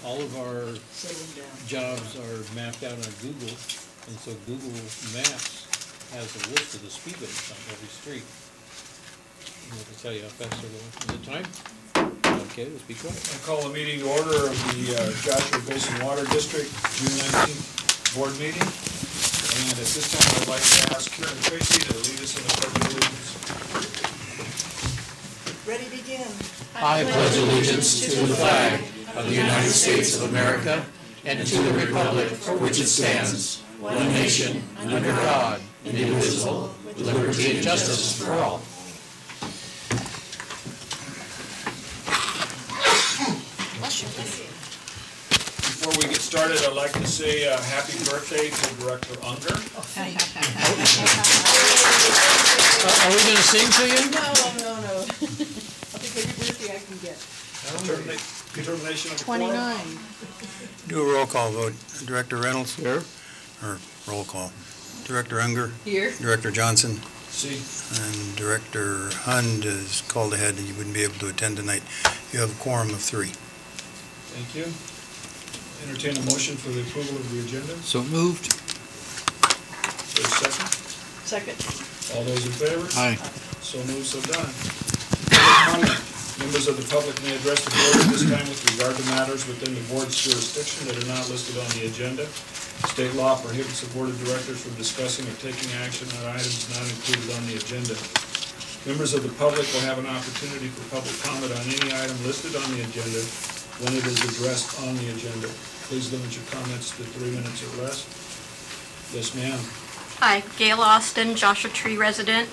all of our jobs are mapped out on Google, and so Google Maps has a list of the speed limits on every street. I have to tell you how fast they're going. Is it time? Okay, let's be quiet. I call the meeting to order of the Joshua Basin Water District June 19th board meeting. And at this time, I'd like to ask Karen Tracy to lead us in the Pledge of Allegiance. Ready, begin. I pledge allegiance to the flag of the United States of America and to the republic for which it stands, one nation, under God, indivisible, with liberty and justice for all. Before we get started, I'd like to say happy birthday to Director Unger. Are we going to sing to you? No. I'll take every birthday I can get. Determination of 29. Do a roll call vote. Director Reynolds? Here. Or roll call. Director Unger? Here. Director Johnson? See. And Director Hund is called ahead. He wouldn't be able to attend tonight. You have a quorum of 3. Thank you. Entertain a motion for the approval of the agenda. So moved. Is there a second? Second. All those in favor? Aye. So moved, so done. Public comment. Members of the public may address the board at this time with regard to matters within the board's jurisdiction that are not listed on the agenda. State law prohibits the board of directors from discussing or taking action on items not included on the agenda. Members of the public will have an opportunity for public comment on any item listed on the agenda when it is addressed on the agenda. Please limit your comments to 3 minutes or less. Yes, ma'am. Hi, Gail Austin, Joshua Tree resident.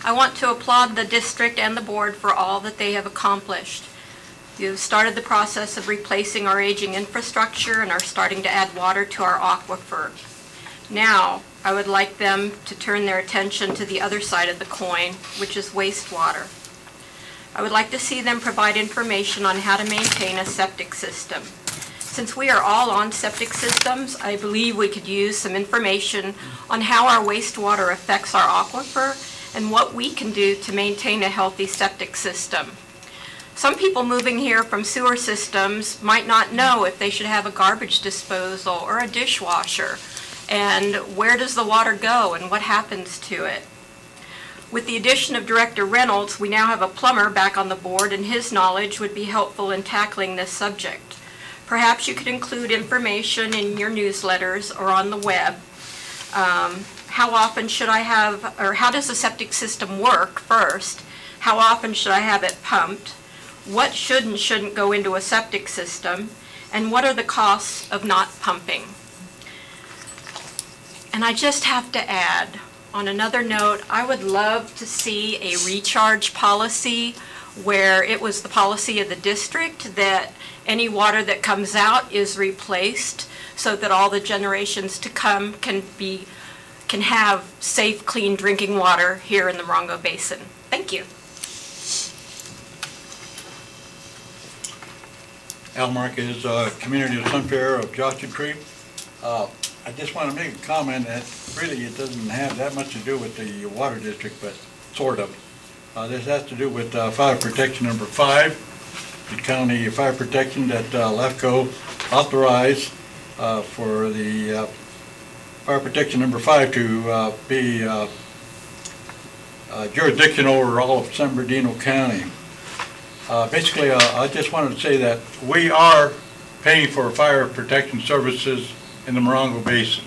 I want to applaud the district and the board for all that they have accomplished. You've started the process of replacing our aging infrastructure and are starting to add water to our aquifer. Now, I would like them to turn their attention to the other side of the coin, which is wastewater. I would like to see them provide information on how to maintain a septic system. Since we are all on septic systems, I believe we could use some information on how our wastewater affects our aquifer and what we can do to maintain a healthy septic system. Some people moving here from sewer systems might not know if they should have a garbage disposal or a dishwasher, and where does the water go and what happens to it. With the addition of Director Reynolds, we now have a plumber back on the board, and his knowledge would be helpful in tackling this subject. Perhaps you could include information in your newsletters or on the web. How often should I have, or how does the septic system work first? How often should I have it pumped? What should and shouldn't go into a septic system? And what are the costs of not pumping? And I just have to add, on another note, I would love to see a recharge policy where it was the policy of the district that any water that comes out is replaced so that all the generations to come can have safe, clean drinking water here in the Morongo Basin. Thank you. Al Marquez, Community of Sunfair of Joshua Tree. I just want to make a comment that really it doesn't have that much to do with the water district, but sort of. This has to do with fire protection number 5, the county fire protection that LEFCO authorized for the fire protection number 5 to be jurisdiction over all of San Bernardino County. Basically, I just wanted to say that we are paying for fire protection services in the Morongo Basin.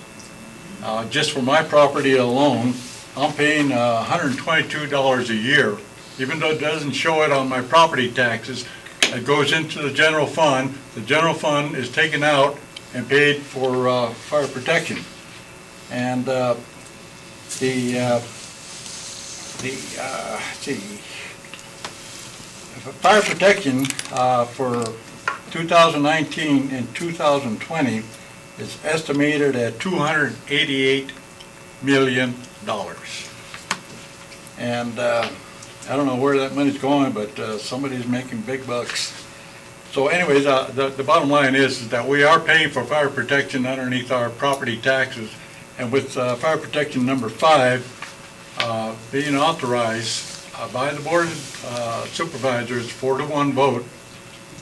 Just for my property alone, I'm paying $122 a year, even though it doesn't show it on my property taxes. It goes into the general fund. The general fund is taken out and paid for fire protection. And fire protection for 2019 and 2020 is estimated at $288 million. And I don't know where that money's going, but somebody's making big bucks. So anyways, the bottom line is that we are paying for fire protection underneath our property taxes. And with fire protection number 5 being authorized by the Board of Supervisors, 4-to-1 vote,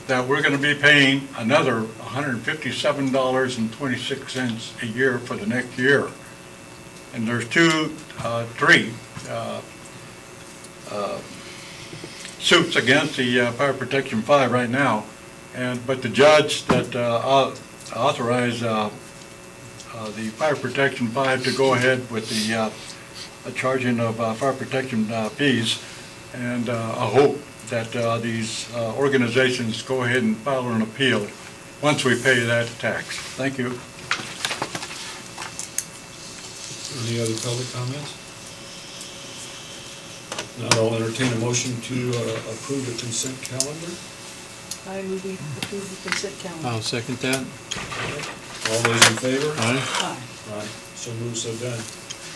that we're going to be paying another $157.26 a year for the next year. And there's three suits against the Fire Protection 5 right now, but the judge that authorized the Fire Protection 5 to go ahead with the charging of fire protection fees, and I hope that these organizations go ahead and file an appeal once we pay that tax. Thank you. Any other public comments? Now I'll entertain a motion to approve the consent calendar. I move we approve the consent calendar. I'll second that. All those in favor? Aye. Aye. Aye. So moved, so done.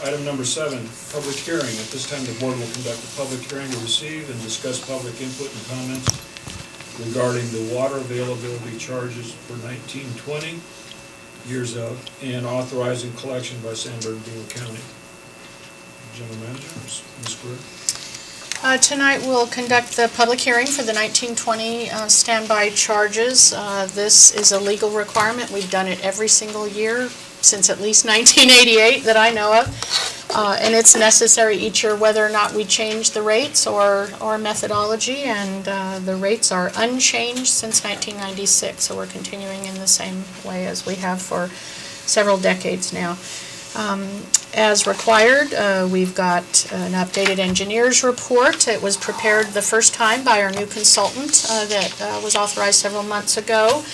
Item number 7, public hearing. At this time, the board will conduct a public hearing to receive and discuss public input and comments regarding the water availability charges for 1920 years of, and authorizing collection by San Bernardino County. General Manager, Ms. Greer. Tonight we'll conduct the public hearing for the 1920 standby charges. This is a legal requirement. We've done it every single year since at least 1988 that I know of. And it's necessary each year whether or not we change the rates or methodology, and the rates are unchanged since 1996, so we're continuing in the same way as we have for several decades now. As required, we've got an updated engineer's report. It was prepared the first time by our new consultant that was authorized several months ago.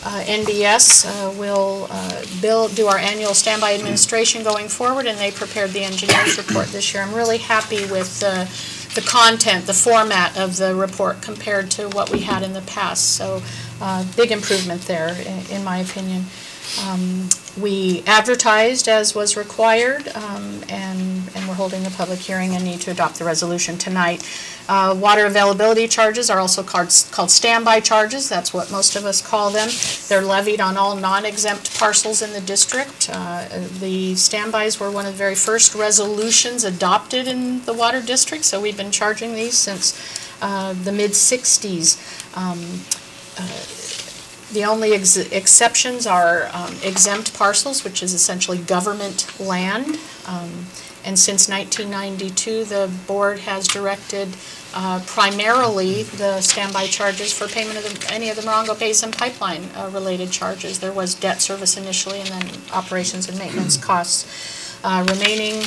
NBS will do our annual standby administration going forward, and they prepared the engineer's report this year. I'm really happy with the content, the format of the report compared to what we had in the past. So big improvement there, in my opinion. We advertised as was required, and we're holding the public hearing and need to adopt the resolution tonight. Water availability charges are also called standby charges. That's what most of us call them. They're levied on all non-exempt parcels in the district. The standbys were one of the very first resolutions adopted in the water district, so we've been charging these since the mid-60s. The only exceptions are exempt parcels, which is essentially government land. And since 1992, the board has directed primarily the standby charges for payment of any of the Morongo Basin pipeline related charges. There was debt service initially, and then operations and maintenance costs. Remaining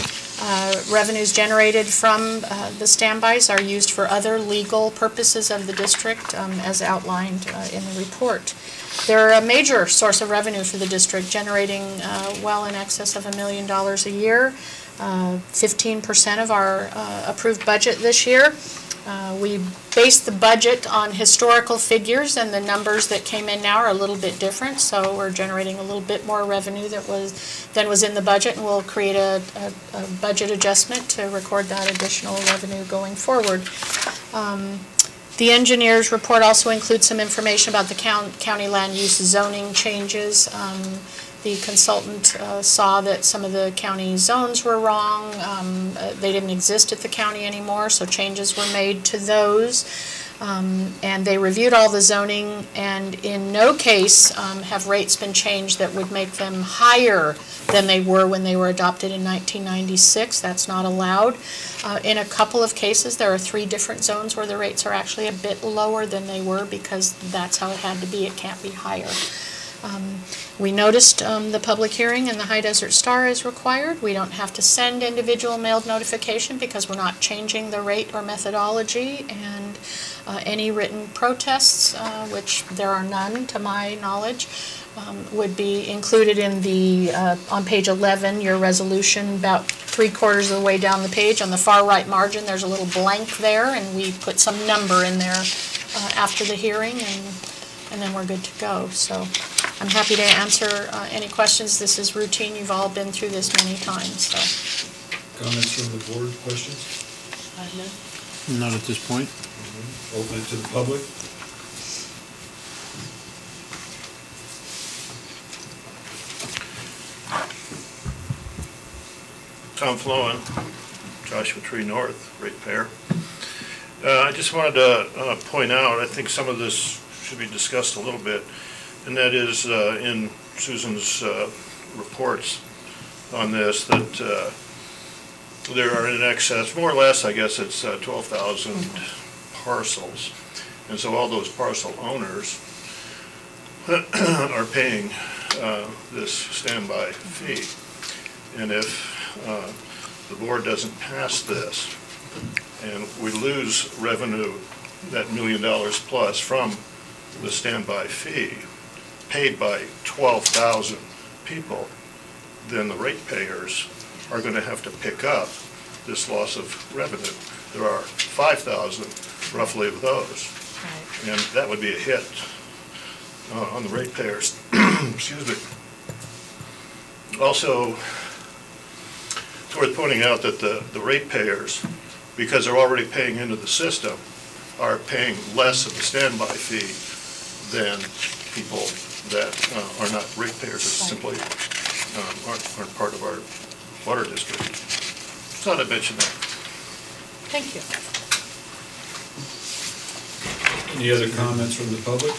revenues generated from the standbys are used for other legal purposes of the district, as outlined in the report. They're a major source of revenue for the district, generating well in excess of $1 million a year, 15% of our approved budget this year. We based the budget on historical figures, and the numbers that came in now are a little bit different, so we're generating a little bit more revenue than was in the budget, and we'll create a budget adjustment to record that additional revenue going forward. The engineer's report also includes some information about the county land use zoning changes. The consultant saw that some of the county zones were wrong. They didn't exist at the county anymore, so changes were made to those. And they reviewed all the zoning, and in no case have rates been changed that would make them higher than they were when they were adopted in 1996. That's not allowed. In a couple of cases, there are 3 different zones where the rates are actually a bit lower than they were, because that's how it had to be. It can't be higher. We noticed the public hearing in the High Desert Star is required. We don't have to send individual mailed notification because we're not changing the rate or methodology, and any written protests, which there are none to my knowledge, would be included in the, on page 11, your resolution, about 3/4 of the way down the page. On the far right margin, there's a little blank there, and we put some number in there after the hearing, and then we're good to go. So I'm happy to answer any questions. This is routine. You've all been through this many times. So. Comments from the board, questions? None. Not at this point. Open it to the public. Tom Flowen, Joshua Tree North, ratepayer. I just wanted to point out, I think some of this should be discussed a little bit. And that is in Susan's reports on this, that there are in excess, more or less, I guess it's 12,000 parcels. And so all those parcel owners are paying this standby fee. And if the board doesn't pass this and we lose revenue, that $1 million plus from the standby fee paid by 12,000 people, then the ratepayers are going to have to pick up this loss of revenue. There are 5,000 roughly of those, and that would be a hit on the ratepayers. Excuse me. Also, it's worth pointing out that the ratepayers, because they're already paying into the system, are paying less of the standby fee than people that are not ratepayers, simply aren't part of our water district. Thought I'd mention that. Thank you. Any other comments from the public?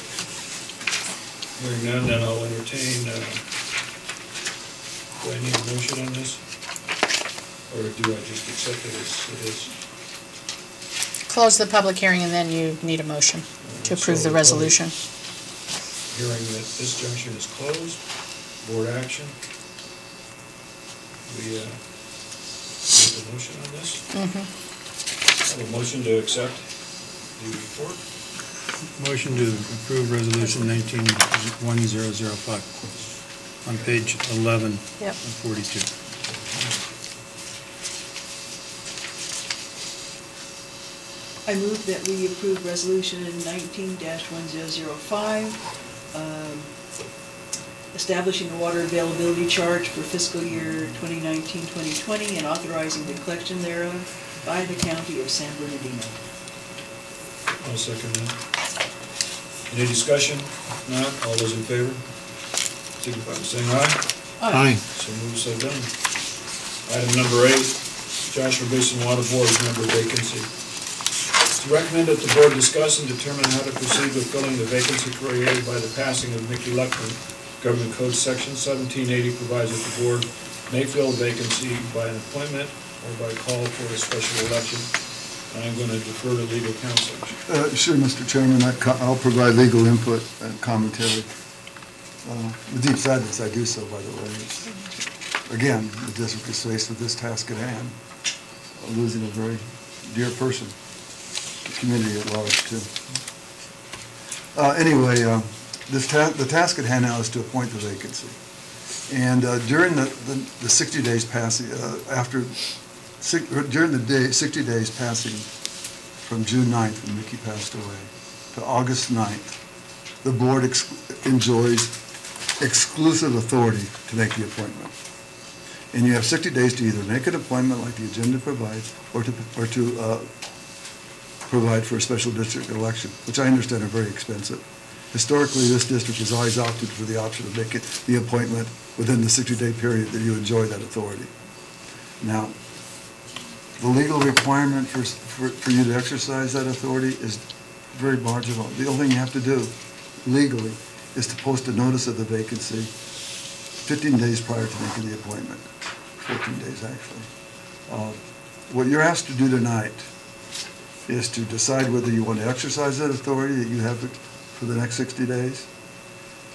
Hearing none, then I'll entertain, do I need a motion on this? Or do I just accept it as it is? Close the public hearing, and then you need a motion to approve the resolution. Hearing that this junction is closed, board action. We need a motion on this? I have a motion to accept the report. Motion to approve resolution 19-1005 on page 11 Yep. of 42. I move that we approve resolution 19-1005, establishing a water availability charge for fiscal year 2019-2020 and authorizing the collection thereof by the county of San Bernardino. I'll second that. Any discussion? Not, all those in favor? Signify by saying aye. Aye. So moved, so done. Item number 8, Joshua Basin Water Board member vacancy. It's recommended that the board discuss and determine how to proceed with filling the vacancy created by the passing of Mickey Luckman. Government Code Section 1780 provides that the board may fill a vacancy by an appointment or by call for a special election. I'm going to defer to legal counsel. Sure, Mr. Chairman, I'll provide legal input and commentary. With deep sadness, I do so, by the way. Again, the district is faced with this task at hand, losing a very dear person, the community at large, too. Anyway, the task at hand now is to appoint the vacancy. And during the 60 days passing, during the 60 days passing from June 9th, when Mickey passed away, to August 9th, the board enjoys exclusive authority to make the appointment. And you have 60 days to either make an appointment like the agenda provides, or to provide for a special district election, which I understand are very expensive. Historically, this district has always opted for the option of making the appointment within the 60-day period that you enjoy that authority. Now, the legal requirement for you to exercise that authority is very marginal. The only thing you have to do legally is to post a notice of the vacancy 15 days prior to making the appointment, 14 days actually. What you're asked to do tonight is to decide whether you want to exercise that authority that you have for the next 60 days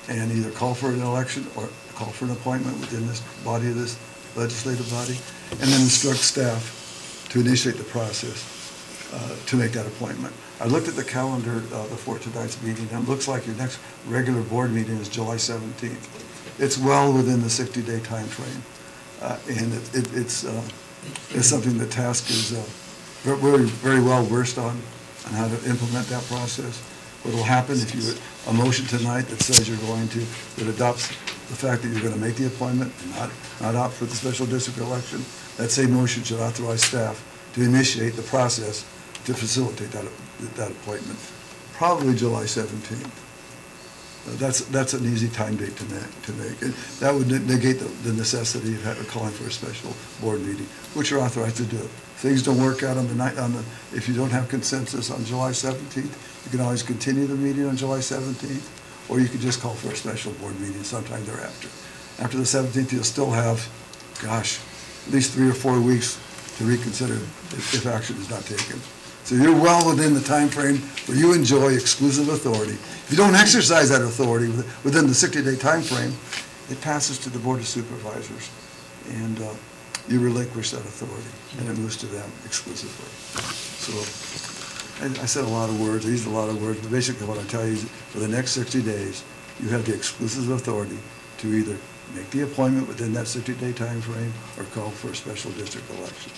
and either call for an election or call for an appointment within this body of this legislative body, and then instruct staff to initiate the process to make that appointment. I looked at the calendar before tonight's meeting, and it looks like your next regular board meeting is July 17th. It's well within the 60-day time frame, and it's something the task is very, very well versed on how to implement that process. What will happen if you a motion tonight that says you're going to, that adopts the fact that you're going to make the appointment and not opt for the special district election, that same motion should authorize staff to initiate the process to facilitate that appointment, probably July 17th. That's an easy time date to make. And that would negate the necessity of calling for a special board meeting, which you're authorized to do. If things don't work out if you don't have consensus on July 17th, you can always continue the meeting on July 17th, or you could just call for a special board meeting sometime thereafter. After the 17th, you'll still have, gosh, at least 3 or 4 weeks to reconsider if action is not taken. So you're well within the time frame where you enjoy exclusive authority. If you don't exercise that authority within the 60-day time frame, it passes to the Board of Supervisors, and you relinquish that authority, and it moves to them exclusively. So I said a lot of words, I used a lot of words, but basically what I tell you is for the next 60 days, you have the exclusive authority to either make the appointment within that 60-day time frame or call for a special district election.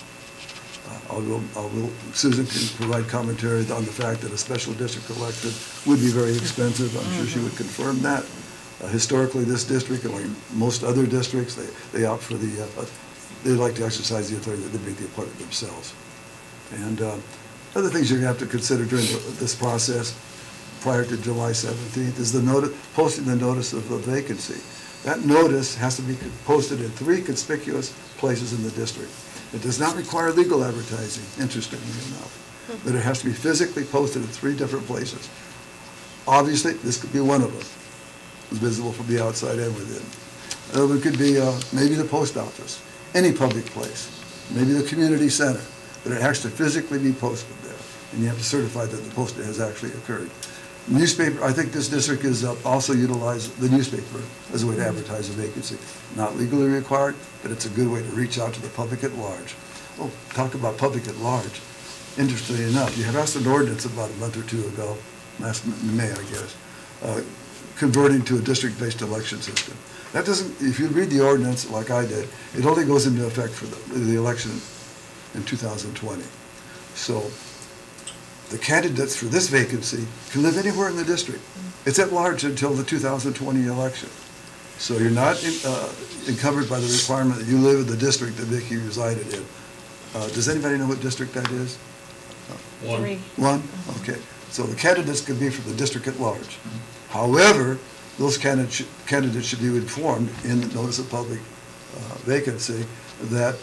Susan can provide commentary on the fact that a special district election would be very expensive. I'm sure she would confirm that. Historically, this district, and like most other districts, they opt for they like to exercise the authority that they make the appointment themselves. And other things you're going to have to consider during this process prior to July 17th is posting the notice of the vacancy. That notice has to be posted in 3 conspicuous places in the district. It does not require legal advertising, interestingly enough, but it has to be physically posted in 3 different places. Obviously, this could be one of them. It's visible from the outside and within. It could be maybe the post office, any public place, maybe the community center, but it has to physically be posted there, and you have to certify that the posting has actually occurred. Newspaper, I think this district is also utilize the newspaper as a way to advertise a vacancy. Not legally required, but it's a good way to reach out to the public at large. Oh, talk about public at large. Interestingly enough, you have passed an ordinance about a month or 2 ago, last May, I guess, converting to a district-based election system. That doesn't, if you read the ordinance like I did, it only goes into effect for the election in 2020. So the candidates for this vacancy can live anywhere in the district. It's at large until the 2020 election. So you're not encumbered by the requirement that you live in the district that Vicki resided in. Does anybody know what district that is? 1. 1? Okay. So the candidates can be from the district at large. However, those candidates should be informed in the notice of public vacancy that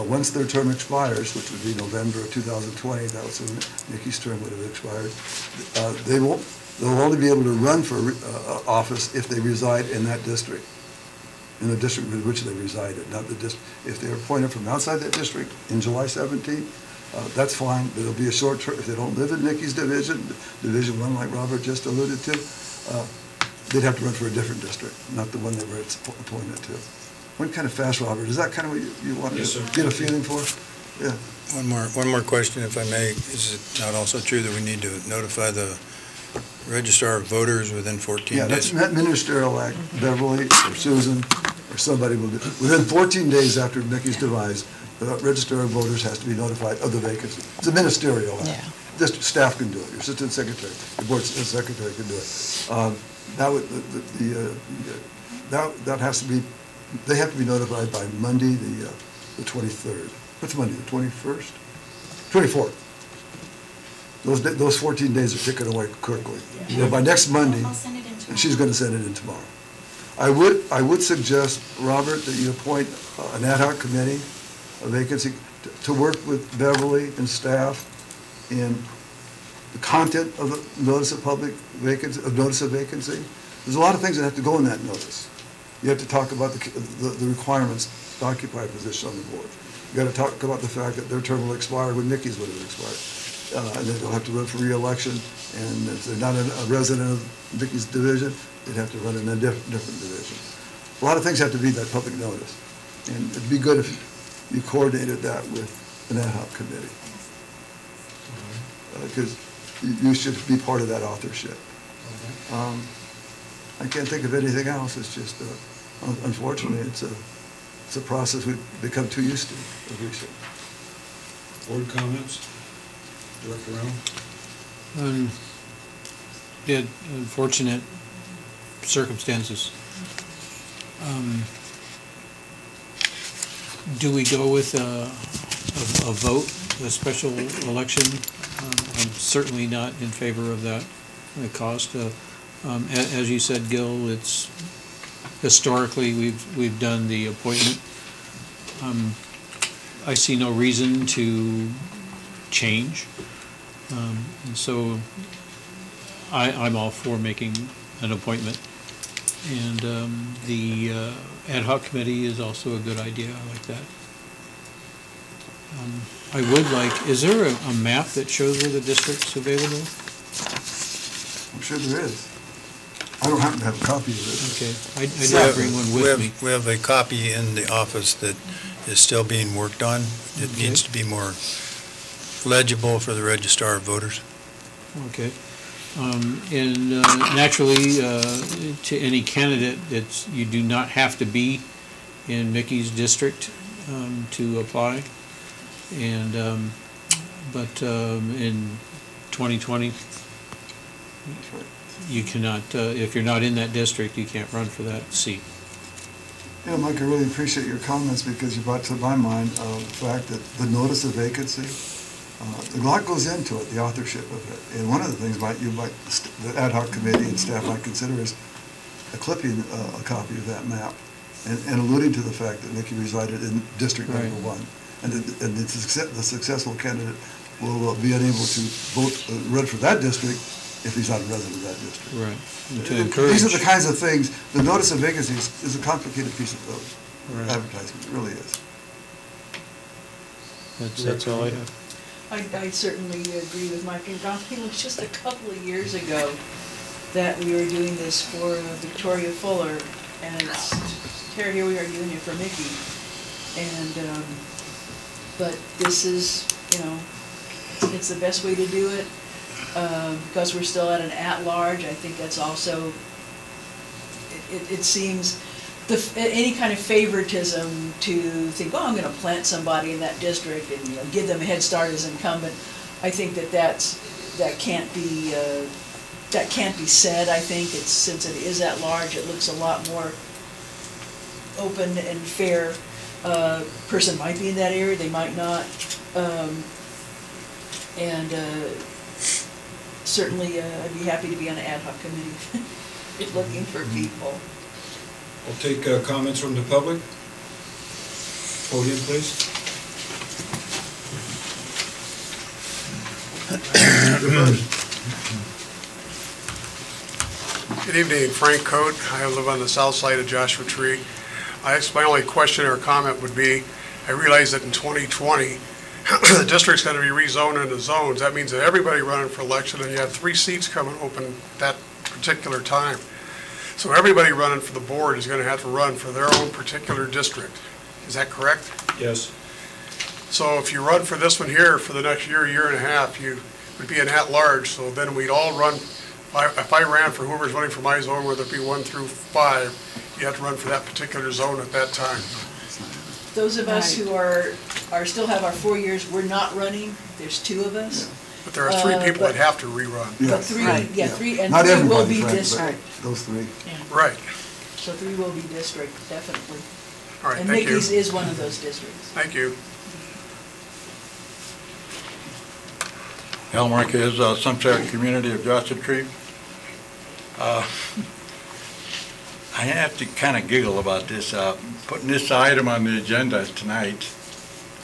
once their term expires, which would be November of 2020, that was when Nikki's term would have expired, they'll only be able to run for office if they reside in that district, in the district in which they resided, not the district. If they're appointed from outside that district in July 17th, that's fine, but it'll be a short term. If they don't live in Nikki's division, Division 1 like Robert just alluded to, they'd have to run for a different district, not the one they were appointed to. Went kind of fast, Robert. Is that kind of what you want to get a feeling for? Yeah. One more question, if I may. Is it not also true that we need to notify the registrar of voters within 14 days? Yeah, that's that ministerial act. Beverly or Susan or somebody will do. Within 14 days after Nikki's demise, the registrar of voters has to be notified of the vacancy. It's a ministerial act. Yeah. District staff can do it. Your assistant secretary, your board secretary can do it. That has to be. They have to be notified by Monday, the 23rd. What's Monday, the 21st? 24th. Those 14 days are ticking away quickly. Yeah. So by next Monday, and she's going to send it in tomorrow. I would suggest, Robert, that you appoint an ad hoc committee, a vacancy, to work with Beverly and staff in the content of the notice of public vacancy, notice of vacancy. There's a lot of things that have to go in that notice. You have to talk about the requirements to occupy a position on the board. You got to talk about the fact that their term will expire when Nikki's would have expired. And then they'll have to run for re-election, and if they're not a resident of Nikki's division, they'd have to run in a different division. A lot of things have to be that public notice. And it'd be good if you coordinated that with an ad hoc committee. Because you should be part of that authorship. I can't think of anything else. It's just, unfortunately, it's a process we've become too used to recently. Board comments? Director Reynolds? Yeah, unfortunate circumstances. Do we go with a vote, a special election? I'm certainly not in favor of that cost. As you said, Gil, it's historically we've done the appointment. I see no reason to change, and so I'm all for making an appointment. And the ad hoc committee is also a good idea. I like that. I would like, is there a map that shows where the district's available? I'm sure there is. I don't happen to have a copy of it. Okay, I didn't bring one with me. We have a copy in the office that is still being worked on. It Okay. needs to be more legible for the registrar of voters. Okay. And naturally, to any candidate, you do not have to be in Mickey's district to apply. And, but in 2020, you cannot, if you're not in that district, you can't run for that seat. You know, Mike, I really appreciate your comments because you brought to my mind the fact that the notice of vacancy, a lot goes into it, the authorship of it. And one of the things the ad hoc committee and staff might consider is clipping a copy of that map and alluding to the fact that Mickey resided in District Right. Number 1. And the successful candidate will be unable to vote, run for that district if he's not a resident of that district. Right. And to encourage. These are the kinds of things, the notice of vacancy is a complicated piece of Right. advertisement, it really is. That's all I have. I certainly agree with Mike and Don. It was just a couple of years ago that we were doing this for Victoria Fuller, and here we are doing it for Mickey. And, but this is, you know, it's the best way to do it, because we're still at an at-large. I think that's also, it seems, any kind of favoritism to think, oh, I'm going to plant somebody in that district and, you know, give them a head start as incumbent. I think that can't be said. I think since it is at large, it looks a lot more open and fair. Person might be in that area, they might not, and certainly I'd be happy to be on an ad hoc committee looking for people. I'll take comments from the public. Podium, please. Good evening, Frank Coate. I live on the south side of Joshua Tree. I guess my only question or comment would be, I realize that in 2020, the district's going to be rezoned into zones. That means that everybody running for election, and you have 3 seats coming open that particular time. So everybody running for the board is going to have to run for their own particular district. Is that correct? Yes. So if you run for this one here for the next year and a half, you would be an at-large, so then we'd all run, if I ran for whoever's running for my zone, whether it be 1 through 5, you have to run for that particular zone at that time. Those of us who still have our 4 years, we're not running. There's 2 of us. But there are 3 people that have to rerun. But 3, yeah, 3, and Not 3 will everybody, be Frank, but district. those 3. Right. So 3 will be district, definitely. All right, And thank you. Mickey's is one of those districts. Thank you. Elmark is Sunset Community of Joshua Tree. I have to kind of giggle about this, putting this item on the agenda tonight.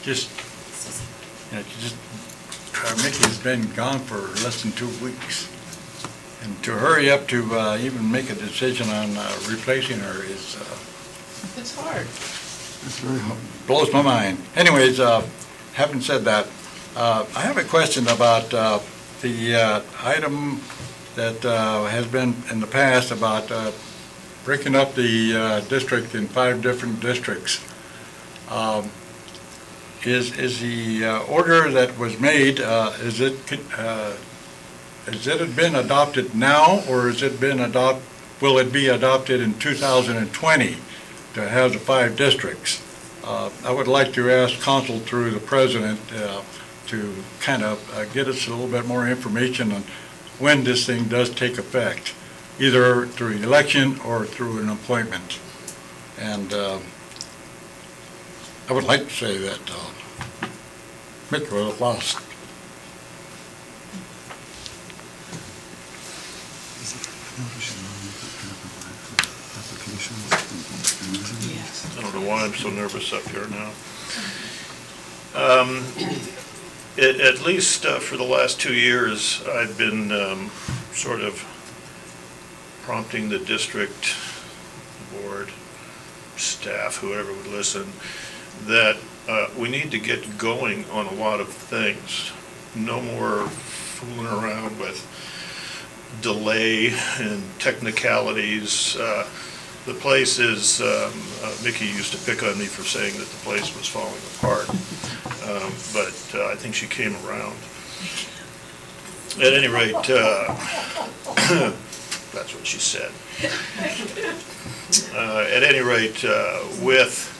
Just, you know, Mickey's been gone for less than 2 weeks. And to hurry up to even make a decision on replacing her is... It's hard. It's very hard. Blows my mind. Anyways, having said that, I have a question about the item that has been in the past about breaking up the district in 5 different districts. Is the order that was made, has it been adopted now, or will it be adopted in 2020 to have the 5 districts? I would like to ask council through the president to kind of get us a little bit more information on when this thing does take effect, either through an election or through an appointment. And I would like to say that Mick would have lost. I don't know why I'm so nervous up here now. At least for the last 2 years, I've been sort of prompting the district board, staff, whoever would listen, that we need to get going on a lot of things. No more fooling around with delay and technicalities. The place is, Mickey used to pick on me for saying that the place was falling apart, but I think she came around. At any rate, that's what she said. At any rate, with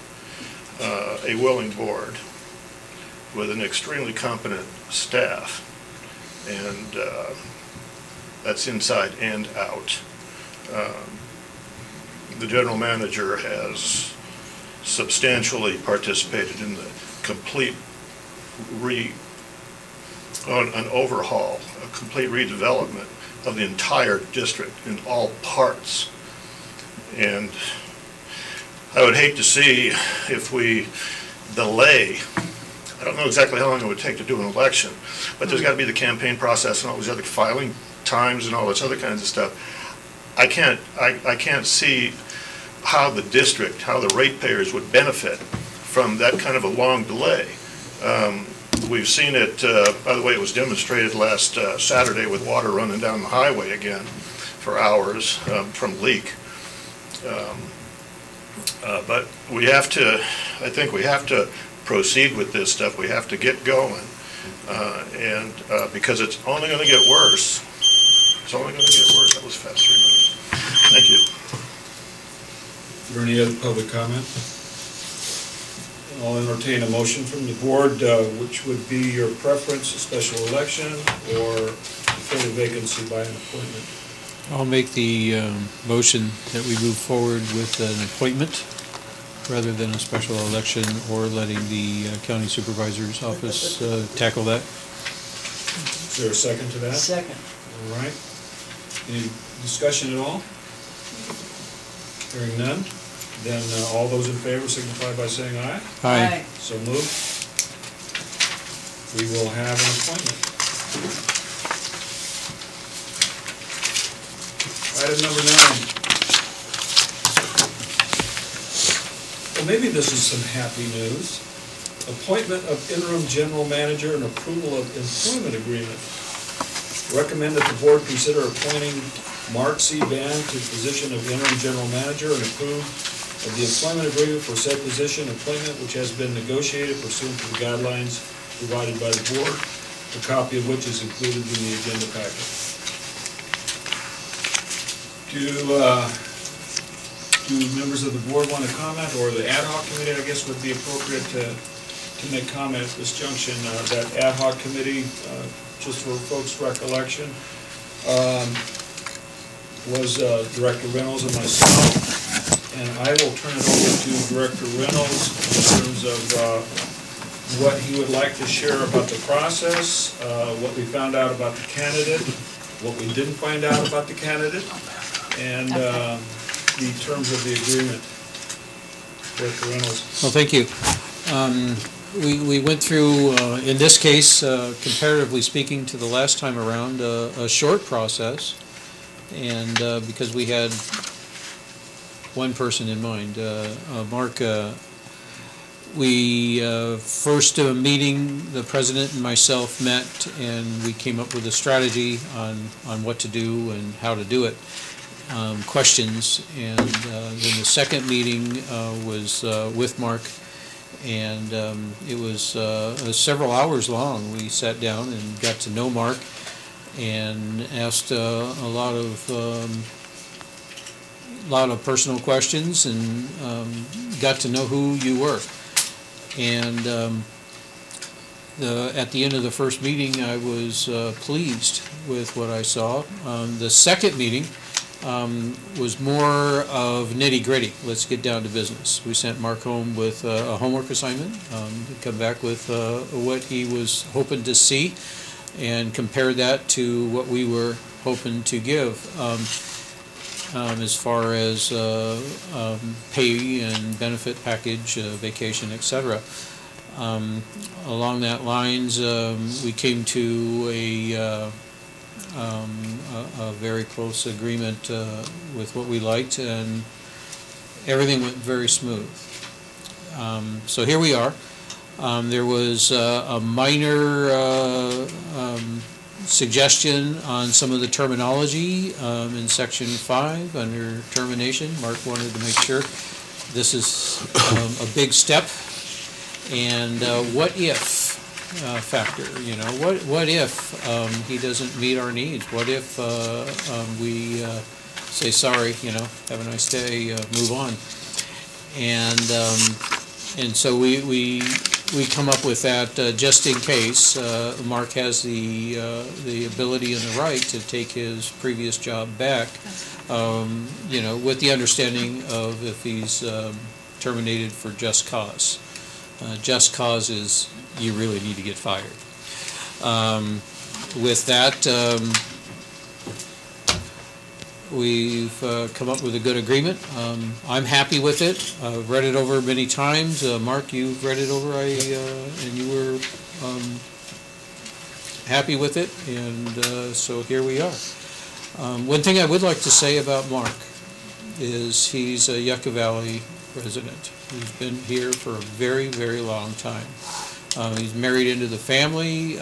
a willing board, with an extremely competent staff, and that's inside and out. The general manager has substantially participated in the complete an overhaul, a complete redevelopment of the entire district in all parts. And I would hate to see if we delay, I don't know exactly how long it would take to do an election, but there's got to be the campaign process and all these other filing times and all this other kinds of stuff. I can't see how the district, how the ratepayers would benefit from that kind of a long delay. We've seen it, by the way, it was demonstrated last Saturday with water running down the highway again for hours from leak. But we have to, I think we have to proceed with this stuff. We have to get going. And because it's only going to get worse. It's only going to get worse. That was fast 3 minutes. Thank you. Is there any other public comment? I'll entertain a motion from the board, which would be your preference, a special election, or fill a vacancy by an appointment. I'll make the motion that we move forward with an appointment rather than a special election, or letting the county supervisor's office tackle that. Is there a second to that? Second. All right. Any discussion at all? Hearing none, then all those in favor signify by saying aye. Aye. So moved. We will have an appointment. Item number 9. Well, maybe this is some happy news. Appointment of interim general manager and approval of employment agreement. Recommend that the board consider appointing Mark C. Van to the position of interim general manager and approve of the employment agreement for said position appointment, which has been negotiated pursuant to the guidelines provided by the board, a copy of which is included in the agenda packet. Do members of the board want to comment, or the ad hoc committee, I guess, would be appropriate to make comment at this junction? That ad hoc committee, just for folks' recollection, was Director Reynolds and myself, and I will turn it over to Director Reynolds in terms of what he would like to share about the process, what we found out about the candidate, what we didn't find out about the candidate, and the terms of the agreement. Director Reynolds. Well, thank you. We went through, in this case, comparatively speaking to the last time around, a short process, and because we had one person in mind, Mark. We first meeting, the president and myself met, and we came up with a strategy on what to do and how to do it. Questions, and then the second meeting was with Mark, and it was several hours long. We sat down and got to know Mark and asked a lot of personal questions, and got to know who you were. And at the end of the first meeting, I was pleased with what I saw. The second meeting was more of nitty-gritty. Let's get down to business. We sent Mark home with a homework assignment to come back with what he was hoping to see, and compare that to what we were hoping to give as far as pay and benefit package, vacation, etc. Along that lines, we came to a very close agreement with what we liked, and everything went very smooth. So here we are. There was a minor suggestion on some of the terminology in Section 5 under termination. Mark wanted to make sure this is a big step. And what if factor, you know, what if he doesn't meet our needs? What if we say, sorry, you know, have a nice day, move on? And so we come up with that just in case. Mark has the ability and the right to take his previous job back, you know, with the understanding of if he's terminated for just cause. Just cause is you really need to get fired. With that, we've come up with a good agreement. I'm happy with it. I've read it over many times. Mark, you've read it over, and you were happy with it, and so here we are. One thing I would like to say about Mark is he's a Yucca Valley resident. He's been here for a very, very long time. He's married into the family.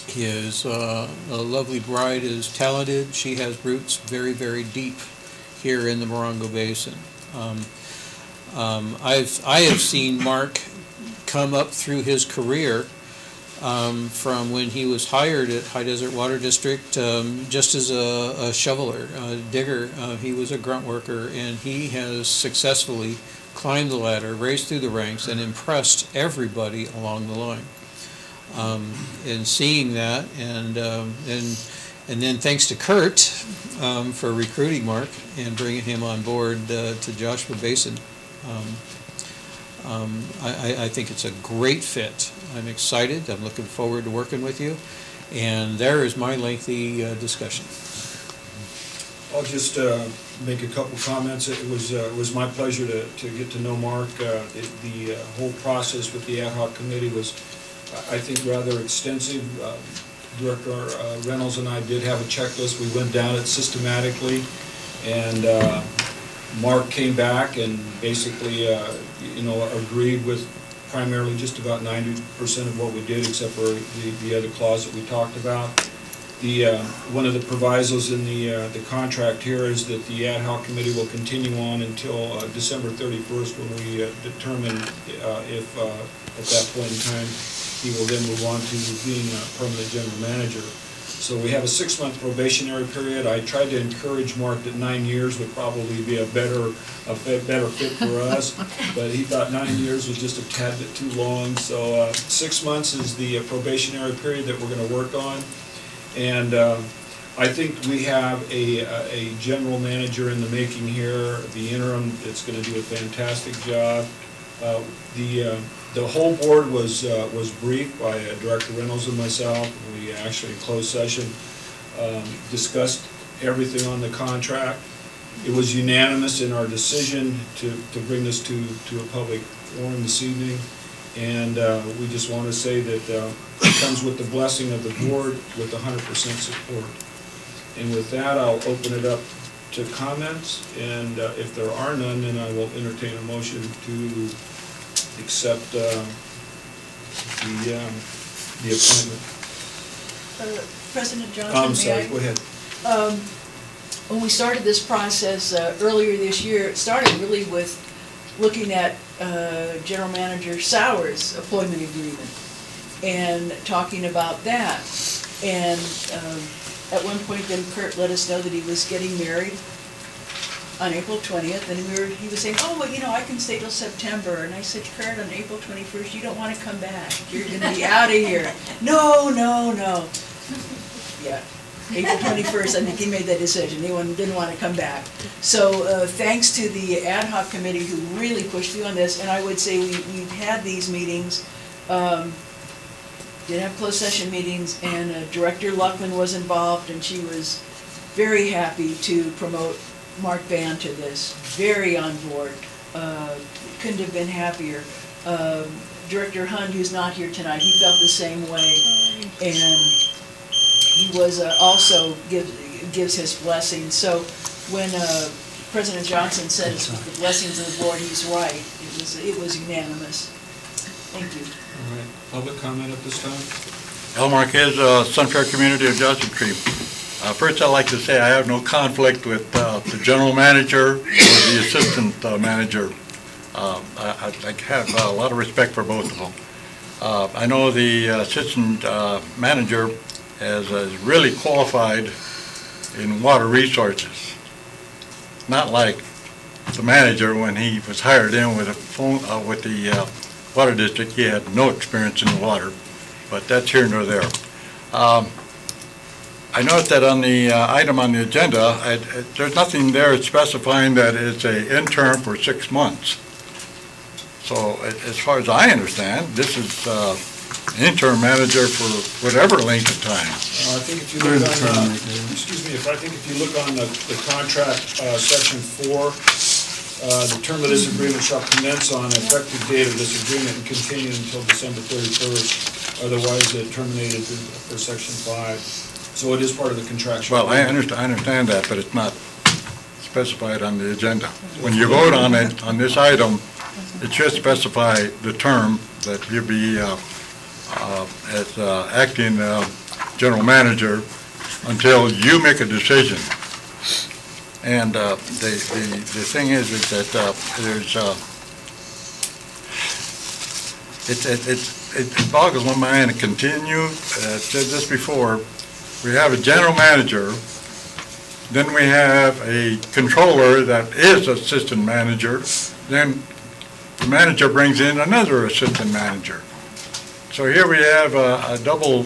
His a lovely bride is talented. She has roots very, very deep here in the Morongo Basin. I have seen Mark come up through his career from when he was hired at High Desert Water District just as a shoveler, a digger. He was a grunt worker, and he has successfully climbed the ladder, raised through the ranks, and impressed everybody along the line. And seeing that, and then thanks to Kurt for recruiting Mark and bringing him on board to Joshua Basin, I think it's a great fit. I'm excited. I'm looking forward to working with you. And there is my lengthy discussion. I'll just make a couple comments. It was my pleasure to get to know Mark. The whole process with the ad hoc committee was, I think, rather extensive. Director Reynolds and I did have a checklist. We went down it systematically, and Mark came back and basically, you know, agreed with primarily just about 90% of what we did, except for the other clause that we talked about. One of the provisos in the contract here is that the ad hoc committee will continue on until December 31st, when we determine if at that point in time he will then move on to being a permanent general manager. So we have a 6-month probationary period. I tried to encourage Mark that 9 years would probably be a better fit for us, but he thought 9 years was just a tad bit too long. So 6 months is the probationary period that we're going to work on. And I think we have a general manager in the making here. The interim that's going to do a fantastic job. The whole board was briefed by Director Reynolds and myself. We actually in closed session discussed everything on the contract. It was unanimous in our decision to bring this to a public forum this evening. And we just want to say that it comes with the blessing of the board with 100% support. And with that, I'll open it up to comments, and if there are none, then I will entertain a motion to accept the appointment. President Johnson, I'm sorry, go ahead. When we started this process earlier this year, it started really with looking at General Manager Sauer's employment agreement and talking about that. And at one point then Kurt let us know that he was getting married on April 20th, and he was saying, oh, well, you know, I can stay till September. And I said, Kurt, on April 21st, you don't want to come back. You're going to be out of here. No. Yeah. April 21st, I think he made that decision. He didn't want to come back. So thanks to the ad hoc committee who really pushed through on this, and I would say we've had these meetings, did have closed session meetings, and Director Luckman was involved, and she was very happy to promote Mark Van to this, very on board. Couldn't have been happier. Director Hund, who's not here tonight, he felt the same way. And he was also gives his blessing. So when President Johnson said it's with the blessings of the board, he's right. It was unanimous. Thank you. All right, public comment at this time? Al Marquez, Sunfair Community of Joshua Tree. First, I'd like to say I have no conflict with the general manager or the assistant manager. I have a lot of respect for both of them. I know the assistant manager is really qualified in water resources. Not like the manager when he was hired in with the water district. He had no experience in the water, but that's here nor there. I noticed that on the item on the agenda, there's nothing there specifying that it's an intern for 6 months. So as far as I understand, this is an interim manager for whatever length of time. I think if you look on, I think if you look on the contract, section 4, the term of this agreement shall commence on effective date of this agreement and continue until December 31st. Otherwise, terminated for section 5. So it is part of the contractual. Well, I understand that, but it's not specified on the agenda. When you vote on it, on this item, it should specify the term that you'll be as acting general manager until you make a decision. And the thing is that there's it boggles my mind to continue. I've said this before. We have a general manager, then we have a controller that is assistant manager, then the manager brings in another assistant manager. So here we have a double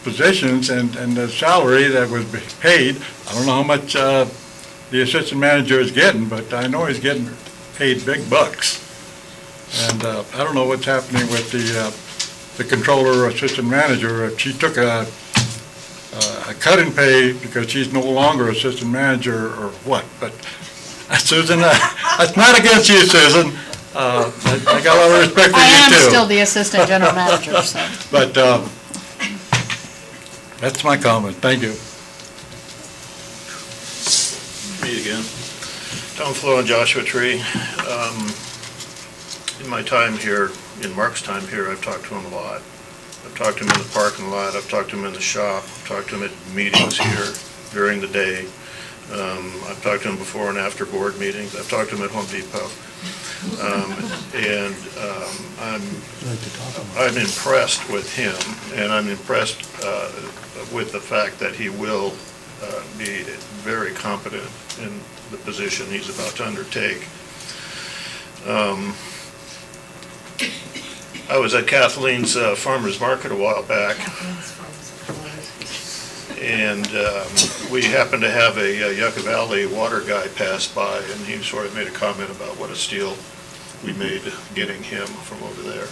positions and the salary that was paid. I don't know how much the assistant manager is getting, but I know he's getting paid big bucks. And I don't know what's happening with the controller or assistant manager. If she took a cut in pay because she's no longer assistant manager or what. But Susan, that's not against you, Susan. I got a lot of respect for you too. I am still the assistant general manager, so. But that's my comment. Thank you. Me again. Tom Flo and Joshua Tree. In my time here, in Mark's time here, I've talked to him a lot. I've talked to him in the parking lot, I've talked to him in the shop, I've talked to him at meetings here during the day. I've talked to him before and after board meetings. I've talked to him at Home Depot. I'm impressed with him, and I'm impressed with the fact that he will be very competent in the position he's about to undertake. I was at Kathleen's Farmers Market a while back, and we happened to have a Yucca Valley water guy pass by, and he sort of made a comment about what a steal we made getting him from over there.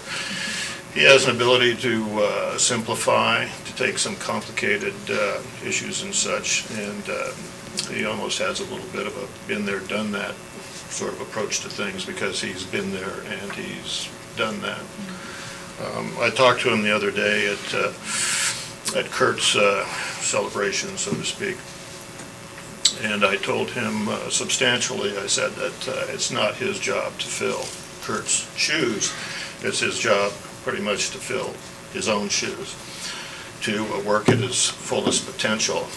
He has an ability to simplify, to take some complicated issues and such, and he almost has a little bit of a been there, done that sort of approach to things because he's been there and he's done that. I talked to him the other day at Kurt's celebration, so to speak, and I told him substantially, I said that it's not his job to fill Kurt's shoes. It's his job pretty much to fill his own shoes, to work at his fullest potential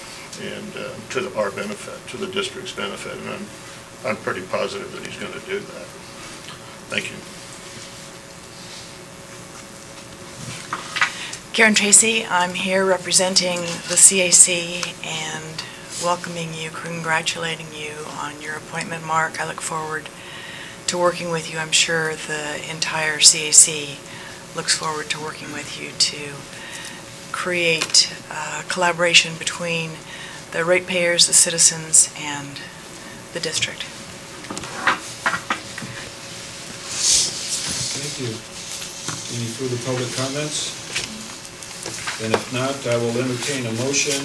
and to our benefit, to the district's benefit, and I'm pretty positive that he's going to do that. Thank you. Karen Tracy, I'm here representing the CAC and welcoming you, congratulating you on your appointment, Mark. I look forward to working with you. I'm sure the entire CAC looks forward to working with you to create collaboration between the ratepayers, the citizens, and the district. Thank you. Any further public comments? And if not, I will entertain a motion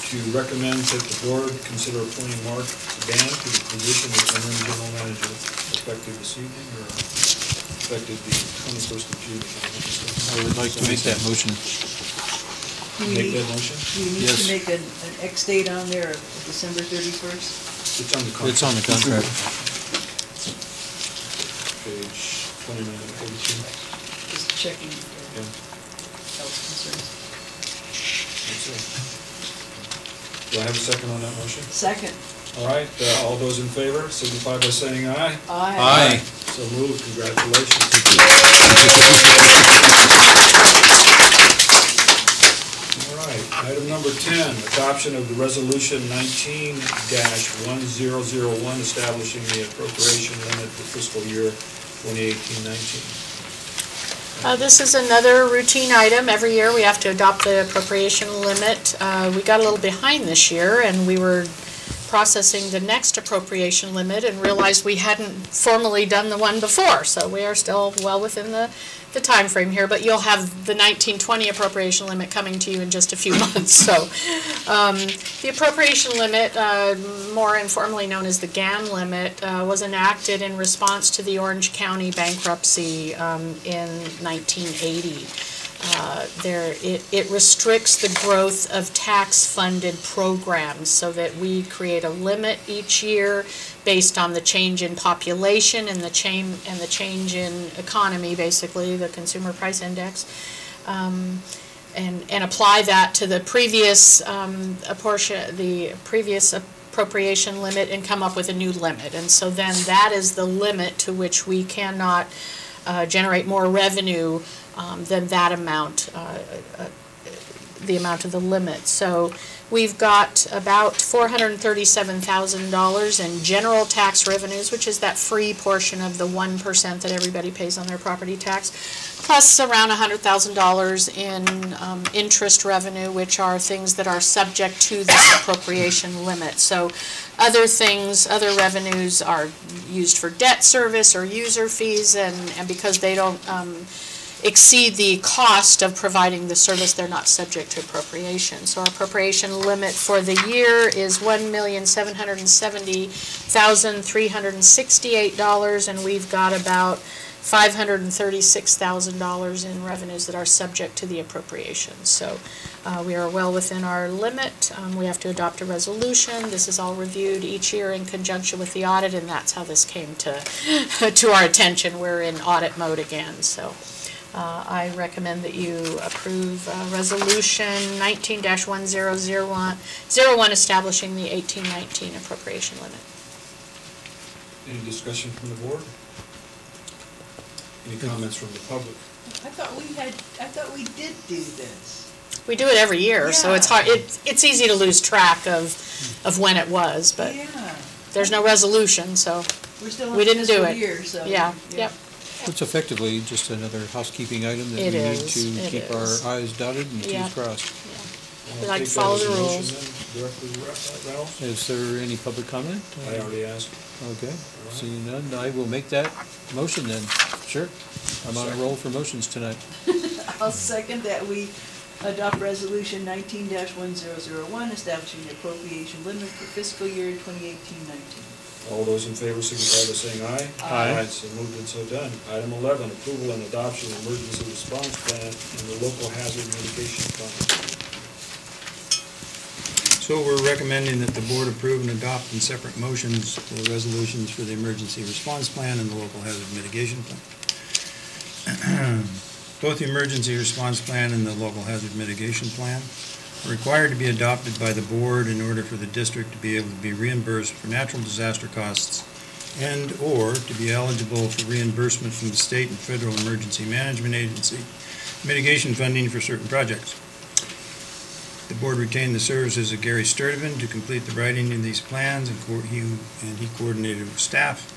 to recommend that the board consider appointing Mark Ban to the position of interim general manager effective this evening or effective the 21st of June. I would like to make that motion. make that motion? Do we need Yes. to make an X date on there of December 31st? It's on the contract. It's on the contract. Page 29 and 42. Just checking Yeah. health concerns. That's it. Do I have a second on that motion? Second. All right, all those in favor signify by saying aye. Aye. So moved, congratulations. All right, item number 10, adoption of the resolution 19-1001 establishing the appropriation limit for fiscal year 2018-19. This is another routine item. Every year we have to adopt the appropriation limit. We got a little behind this year, and we were processing the next appropriation limit and realized we hadn't formally done the one before. So we are still well within the time frame here, but you'll have the 1920 appropriation limit coming to you in just a few months. So the appropriation limit, more informally known as the GAN limit, was enacted in response to the Orange County bankruptcy in 1980. It restricts the growth of tax-funded programs so that we create a limit each year based on the change in population and the change in economy, basically the consumer price index, and apply that to the previous appropriation limit and come up with a new limit. And so then that is the limit to which we cannot generate more revenue than that amount, the amount of the limit. So we've got about $437,000 in general tax revenues, which is that free portion of the 1% that everybody pays on their property tax, plus around $100,000 in interest revenue, which are things that are subject to this appropriation limit. So other things, other revenues are used for debt service or user fees, and because they don't exceed the cost of providing the service, they're not subject to appropriation. So our appropriation limit for the year is $1,770,368, and we've got about $536,000 in revenues that are subject to the appropriation. So we are well within our limit. We have to adopt a resolution. This is all reviewed each year in conjunction with the audit, and that's how this came to our attention. We're in audit mode again. So I recommend that you approve Resolution 19-1001 establishing the 1819 appropriation limit. Any discussion from the board? Any comments from the public? I thought we did do this. We do it every year, so it's hard. It's easy to lose track of when it was, but there's no resolution, so we didn't do it. Year, so yeah. Yep. It's effectively just another housekeeping item that we need to keep our I's dotted and T's crossed. Yeah. We like to follow the rules. Is there any public comment? I already asked. Okay, seeing none, I will make that motion then. Sure. I'm on a roll for motions tonight. I'll second that we adopt Resolution 19-1001 establishing the appropriation limit for fiscal year 2018-19. All those in favor signify by saying aye. Aye. So moved and so done. Item 11, approval and adoption of emergency response plan and the local hazard mitigation plan. So we're recommending that the board approve and adopt in separate motions the resolutions for the emergency response plan and the local hazard mitigation plan. Both the emergency response plan and the local hazard mitigation plan are required to be adopted by the board in order for the district to be able to be reimbursed for natural disaster costs and/or to be eligible for reimbursement from the state and federal emergency management agency mitigation funding for certain projects. The board retained the services of Gary Sturdivant to complete the writing of these plans, and he coordinated with staff,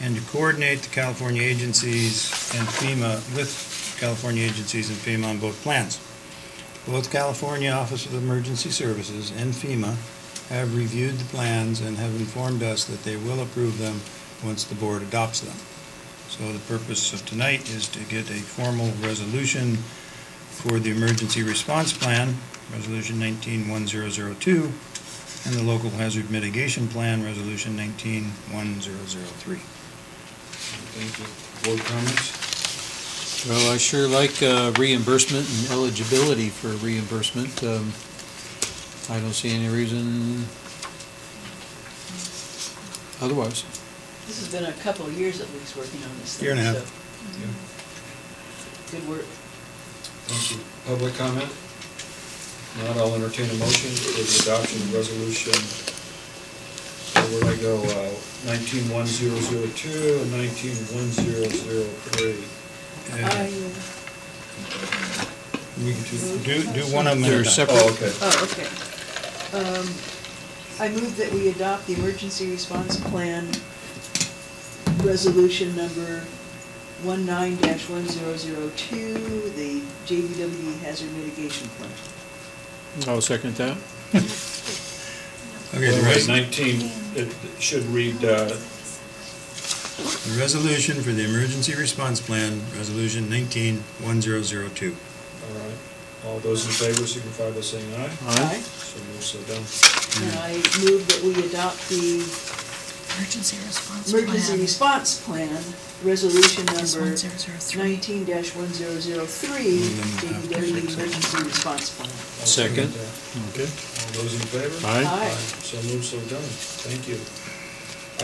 and to coordinate the California agencies and FEMA with California agencies and FEMA on both plans. Both California Office of Emergency Services and FEMA have reviewed the plans and have informed us that they will approve them once the board adopts them. So the purpose of tonight is to get a formal resolution for the emergency response plan, Resolution 19-1002, and the local hazard mitigation plan, Resolution 19-1003. Thank you. Board comments? Well, I sure like reimbursement and eligibility for reimbursement. I don't see any reason otherwise. This has been a couple of years at least working on this thing. Year and a half. So, good work. Thank you. Public comment? Not, I'll entertain a motion for the adoption of resolution, where I go, 19-1002 and 19-1003. We do one of them. They're separate. Oh, okay. Oh, okay. I move that we adopt the emergency response plan, resolution number 19-1002, the JBWD hazard mitigation plan. I'll second that. Okay, the 19, it should read, the resolution for the emergency response plan, resolution 19-1002. all right. All those in favor signify by saying aye. Aye. So moved, so done. And I move that we adopt the Emergency response emergency response plan, resolution number 1003. 19-1003, JBWD emergency response plan. I'll Second. that. Okay. All those in favor? Aye. Aye. So moved, so done. Thank you.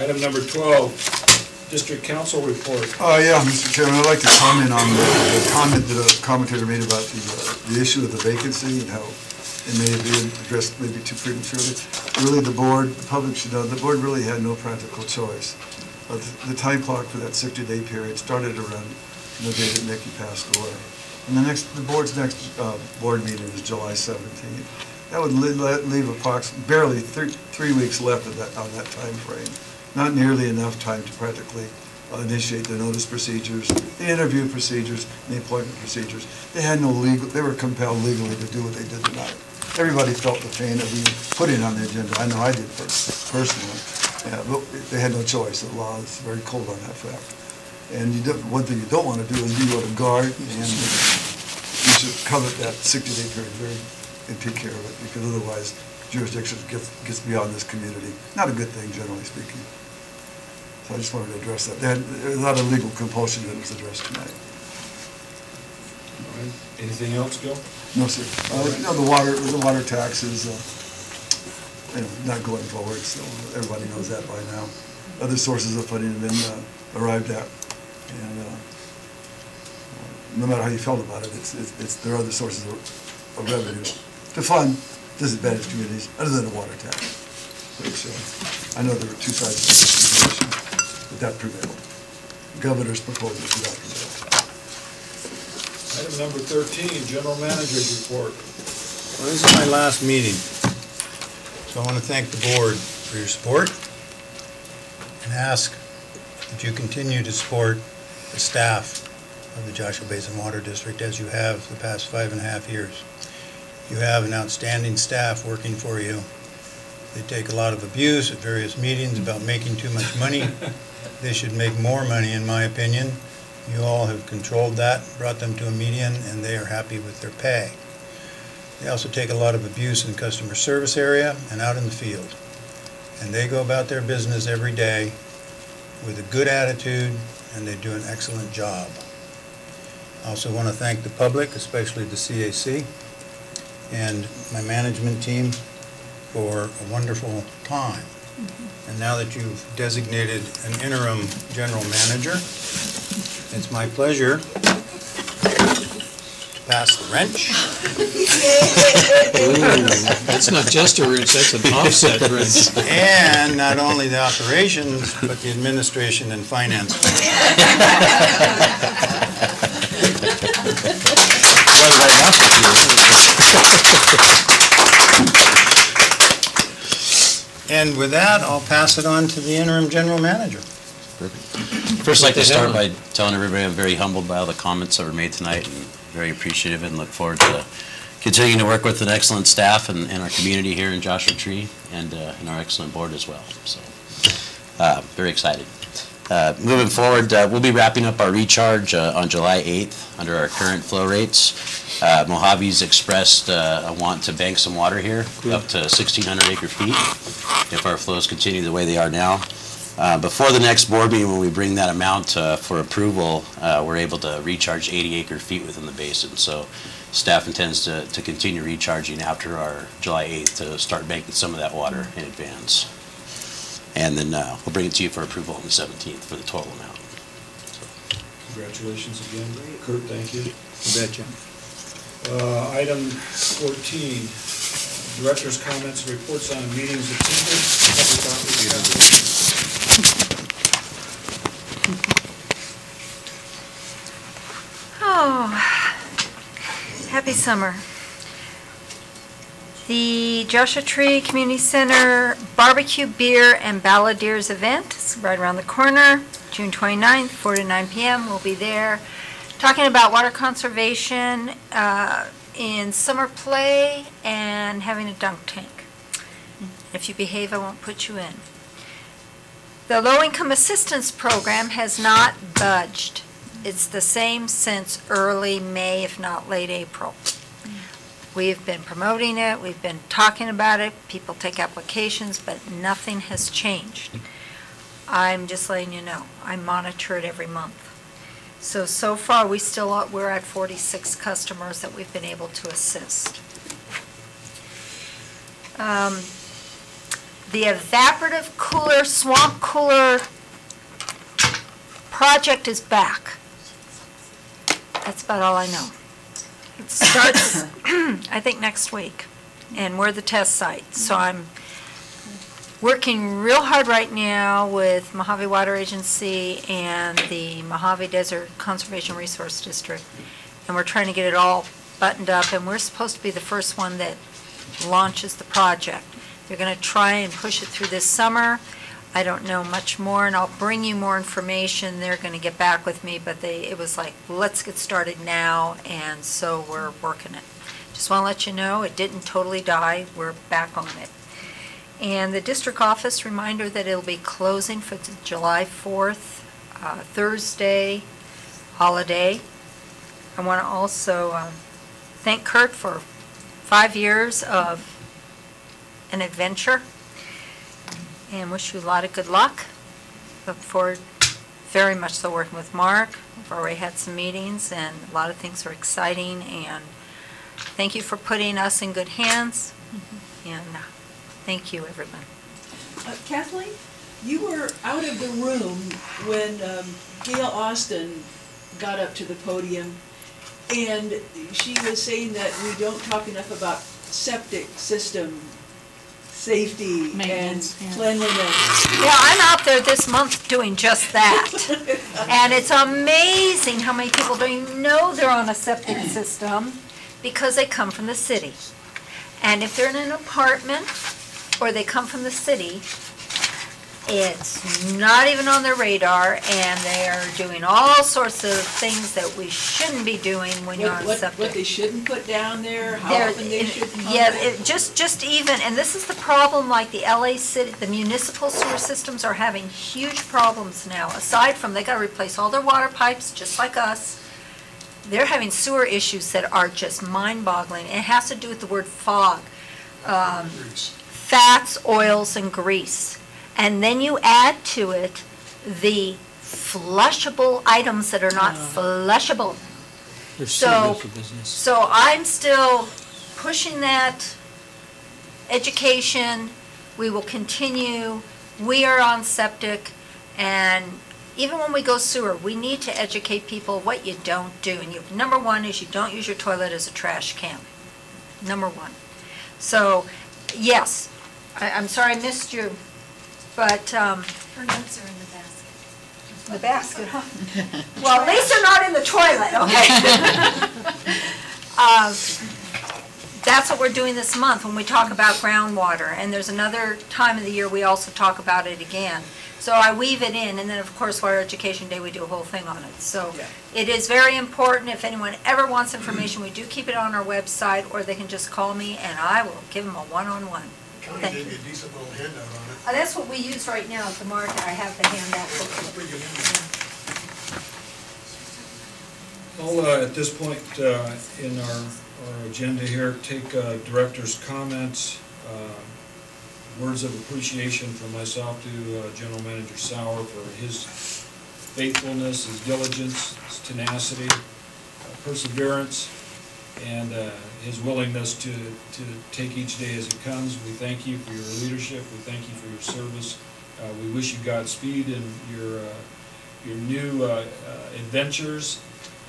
Item number 12, District Council report. Yeah, Mr. Chairman, I'd like to comment on the comment that a commentator made about the issue of the vacancy and how it may have been addressed maybe too prematurely. Really, the board, the public should know, the board really had no practical choice. The time clock for that 60-day period started around the day that Nikki passed away. And the board's next board meeting is July 17th. That would leave approximately barely 3 weeks left on that time frame. Not nearly enough time to practically initiate the notice procedures, the interview procedures, and the appointment procedures. They had no legal, they were compelled legally to do what they did tonight. Everybody felt the pain of being put in on the agenda. I know I did personally. But they had no choice. The law is very cold on that fact. And one thing you don't want to do is be on guard, and you should cover that 60-day period and take care of it, because otherwise jurisdiction gets beyond this community. Not a good thing, generally speaking. So I just wanted to address that. There was not a legal compulsion that was addressed tonight. All right. Anything else, Gil? No, sir. The water tax is not going forward, so everybody knows that by now. Other sources of funding have been arrived at, and no matter how you felt about it, there are other sources of revenue to fund disadvantaged communities other than the water tax. So I know there were two sides to this situation, but that prevailed. The governor's proposal did not prevail. Item number 13, General Manager's report. Well, this is my last meeting, so I want to thank the board for your support and ask that you continue to support the staff of the Joshua Basin Water District as you have the past 5.5 years. You have an outstanding staff working for you. They take a lot of abuse at various meetings about making too much money. They should make more money, in my opinion. You all have controlled that, brought them to a median, and they are happy with their pay. They also take a lot of abuse in customer service area and out in the field. And they go about their business every day with a good attitude, and they do an excellent job. I also want to thank the public, especially the CAC, and my management team for a wonderful time. And now that you've designated an interim general manager, it's my pleasure to pass the wrench. Ooh, that's not just a wrench, that's an offset wrench. And not only the operations, but the administration and finance. And with that, I'll pass it on to the interim general manager. First, I'd like to start by telling everybody I'm very humbled by all the comments that were made tonight, and very appreciative, and look forward to continuing to work with an excellent staff and our community here in Joshua Tree, and our excellent board as well. So, very excited. Moving forward, we'll be wrapping up our recharge on July 8th under our current flow rates. Mojave's expressed a want to bank some water here, up to 1,600 acre feet, if our flows continue the way they are now. Before the next board meeting, when we bring that amount for approval, we're able to recharge 80 acre-feet within the basin. So staff intends to continue recharging after our July 8th to start banking some of that water in advance. And then we'll bring it to you for approval on the 17th for the total amount. Congratulations again, Kurt, thank you. You betcha. Item 14, director's comments and reports on meetings attended. Oh, happy summer. The Joshua Tree Community Center Barbecue, Beer, and Balladeers event is right around the corner, June 29th, 4 to 9 p.m. We'll be there talking about water conservation in summer play and having a dunk tank. If you behave, I won't put you in. The Low-Income Assistance Program has not budged. It's the same since early May, if not late April. We've been promoting it, we've been talking about it, people take applications, but nothing has changed. I'm just letting you know, I monitor it every month. So far, we're at 46 customers that we've been able to assist. The evaporative cooler, swamp cooler project is back. That's about all I know. It starts, I think, next week, and we're the test site. So I'm working real hard right now with Mojave Water Agency and the Mojave Desert Conservation Resource District, and we're trying to get it all buttoned up, and we're supposed to be the first one that launches the project. They're going to try and push it through this summer. I don't know much more, and I'll bring you more information. They're going to get back with me, but it was like, let's get started now, and so we're working it. Just want to let you know, it didn't totally die. We're back on it. And the district office, reminder that it'll be closing for the July 4th, Thursday holiday. I want to also thank Kurt for 5 years of an adventure, and wish you a lot of good luck. Look forward very much so working with Mark. We've already had some meetings, and a lot of things are exciting, and thank you for putting us in good hands, and thank you, everyone. Kathleen, you were out of the room when Gail Austin got up to the podium, and she was saying that we don't talk enough about septic system safety and cleanliness. Yeah, I'm out there this month doing just that. And it's amazing how many people don't even know they're on a septic system because they come from the city. And if they're in an apartment or they come from the city, it's not even on their radar, and they are doing all sorts of things that we shouldn't be doing when you're on septic. What they shouldn't put down there, how often they should pump yeah, it. just even, and this is the problem, like the LA city, the municipal sewer systems are having huge problems now. Aside from they got to replace all their water pipes, just like us, they're having sewer issues that are just mind-boggling. It has to do with the word fog, fats, oils, and grease. And then you add to it the flushable items that are not flushable. So I'm still pushing that education. We will continue. We are on septic, and even when we go sewer, we need to educate people what you don't do. And number one is you don't use your toilet as a trash can. Number one. So, yes, I'm sorry I missed you. But, her notes are in the basket. The basket, huh? Well, at least they're not in the toilet, okay? That's what we're doing this month when we talk about groundwater. And there's another time of the year we also talk about it again. So I weave it in, and then of course Water Education Day we do a whole thing on it. So it is very important. If anyone ever wants information, we do keep it on our website, or they can just call me and I will give them a one-on-one. County gave you a decent little handout on it. That's what we use right now at the market. I have the handout. I'll, at this point in our agenda here, take director's comments. words of appreciation from myself to General Manager Sauer for his faithfulness, his diligence, his tenacity, perseverance, and his willingness to take each day as it comes. We thank you for your leadership. We thank you for your service. We wish you Godspeed in your new adventures,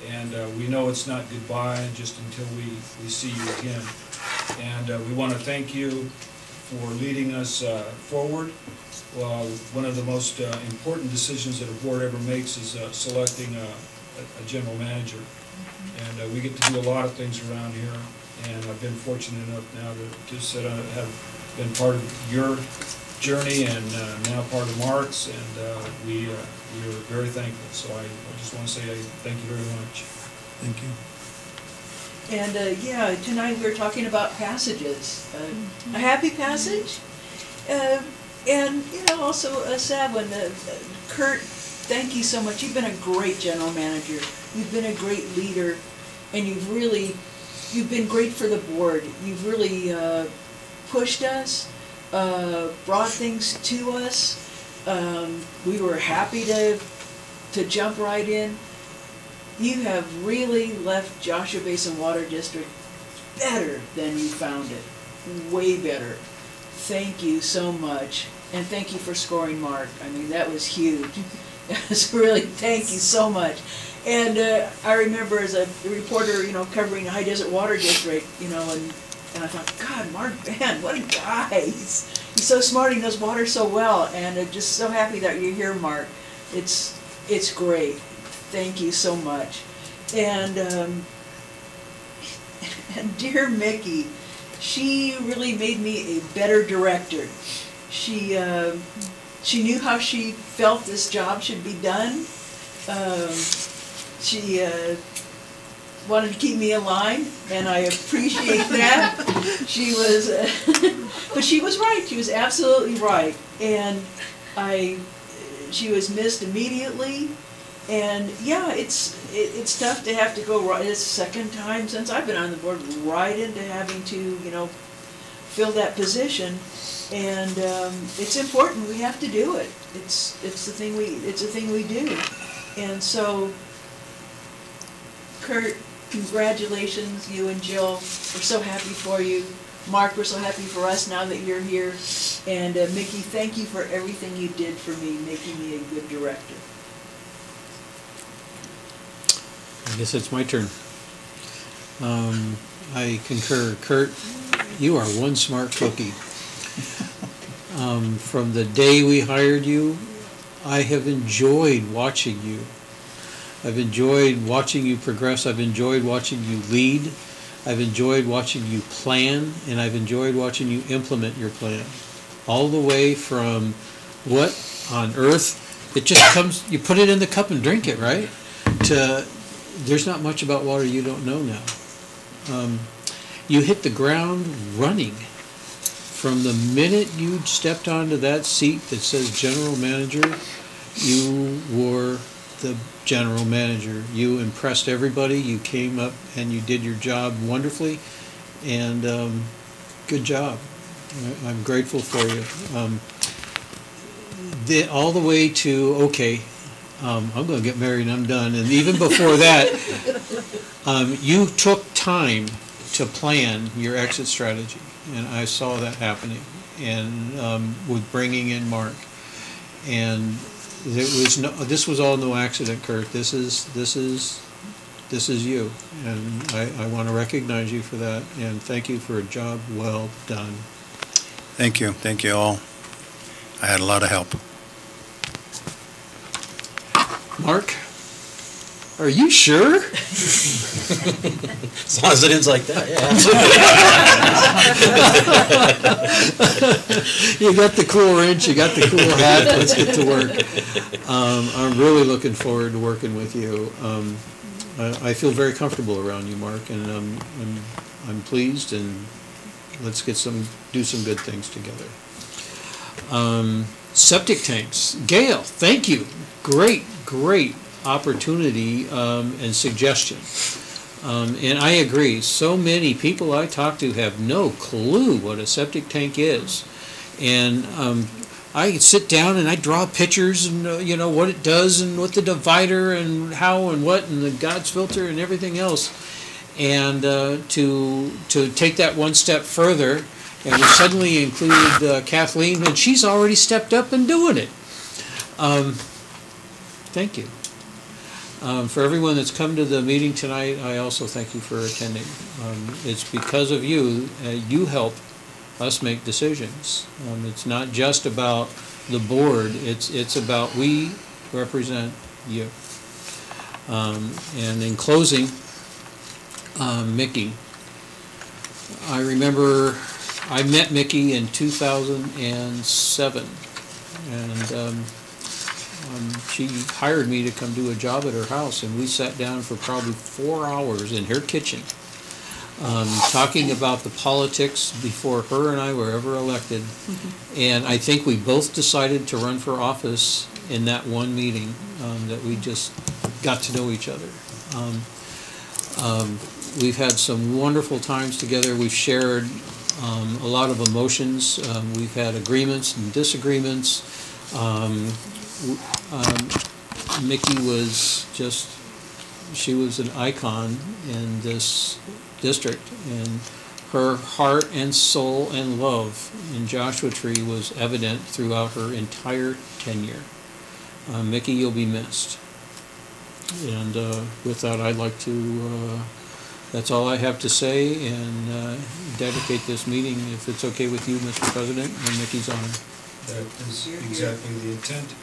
and we know it's not goodbye just until we see you again. And we want to thank you for leading us forward. Well, one of the most important decisions that a board ever makes is selecting a general manager. And we get to do a lot of things around here, and I've been fortunate enough now to have been part of your journey and now part of Mark's, and we are very thankful. So I just want to say thank you very much. Thank you. And yeah, tonight we were talking about passages. A happy passage, and you know, also a sad one. Kurt, thank you so much. You've been a great general manager. You've been a great leader, and you've been great for the board. You've really pushed us, brought things to us. We were happy to jump right in. You have really left Joshua Basin Water District better than you found it. Way better. Thank you so much. And thank you for scoring Mark. I mean, that was huge. It was really, thank you so much. And I remember as a reporter, you know, covering the High Desert Water District, you know, and I thought, God, Mark Van, what a guy. He's so smart, he knows water so well, and I'm just so happy that you're here, Mark. It's great. Thank you so much. And dear Mickey, she really made me a better director. She knew how she felt this job should be done. She wanted to keep me in line, and I appreciate that. She was, but she was right. She was absolutely right, and she was missed immediately. And yeah, it's tough to have to go right. It's the second time since I've been on the board right into having to, you know, fill that position. And it's important. We have to do it. It's the thing we do. And so, Kurt, congratulations, you and Jill. We're so happy for you. Mark, we're so happy for us now that you're here. And Mickey, thank you for everything you did for me, making me a good director. I guess it's my turn. I concur. Kurt, you are one smart cookie. From the day we hired you, I have enjoyed watching you. I've enjoyed watching you progress. I've enjoyed watching you lead. I've enjoyed watching you plan, and I've enjoyed watching you implement your plan. All the way from what on earth, it just comes, you put it in the cup and drink it, right? To there's not much about water you don't know now. You hit the ground running. From the minute you stepped onto that seat that says general manager, you were the general manager. You impressed everybody. You came up and you did your job wonderfully, and good job. I'm grateful for you. All the way to, okay, I'm going to get married and I'm done. And even before that, you took time to plan your exit strategy. And I saw that happening, and with bringing in Mark, and this was all no accident, Kurt. This is you, and I want to recognize you for that, and thank you for a job well done. Thank you all. I had a lot of help. Mark, are you sure? As long as it ends like that, yeah. You got the cool wrench, you got the cool hat, let's get to work. I'm really looking forward to working with you. I feel very comfortable around you, Mark, and I'm pleased, and let's do some good things together. Septic tanks. Gail, thank you. Great opportunity and suggestion. And I agree, so many people I talk to have no clue what a septic tank is. And I sit down and I draw pictures and, you know, what it does and what the divider and how and what and the God's filter and everything else. And to take that one step further, and we suddenly included Kathleen, and she's already stepped up and doing it. Thank you. For everyone that's come to the meeting tonight, I also thank you for attending. It's because of you, you help us make decisions. It's not just about the board, it's about we represent you. And in closing, Mickey, I remember I met Mickey in 2007, and she hired me to come do a job at her house, and we sat down for probably 4 hours in her kitchen, talking about the politics before her and I were ever elected. And I think we both decided to run for office in that one meeting, that we just got to know each other. We've had some wonderful times together. We've shared a lot of emotions. We've had agreements and disagreements. Mickey was just, she was an icon in this district, and her heart and soul and love in Joshua Tree was evident throughout her entire tenure. Mickey, you'll be missed. And with that, I'd like to, that's all I have to say, and dedicate this meeting, if it's okay with you, Mr. President, in Mickey's honor. That is exactly the intent.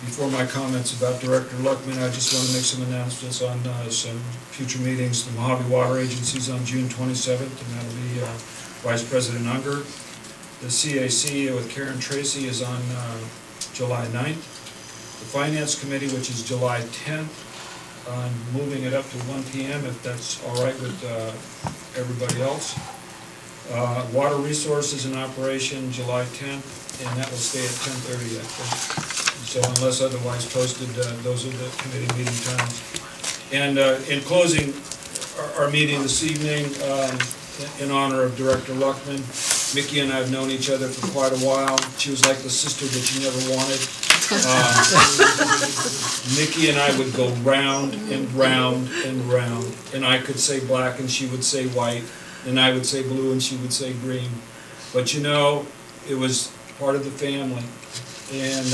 Before my comments about Director Luckman, I just want to make some announcements on some future meetings. The Mojave Water Agency is on June 27th, and that'll be Vice President Unger. The CAC with Karen Tracy is on July 9th. The Finance Committee, which is July 10th, I'm moving it up to 1 p.m. if that's all right with everybody else. Water Resources in operation July 10th, and that will stay at 10:30, I think. So unless otherwise posted, those are the committee meeting times. And in closing our meeting this evening, in honor of Director Luckman, Mickey and I have known each other for quite a while. She was like the sister that you never wanted. Mickey and I would go round and round and round, and I could say black and she would say white, and I would say blue and she would say green. But you know, it was part of the family. And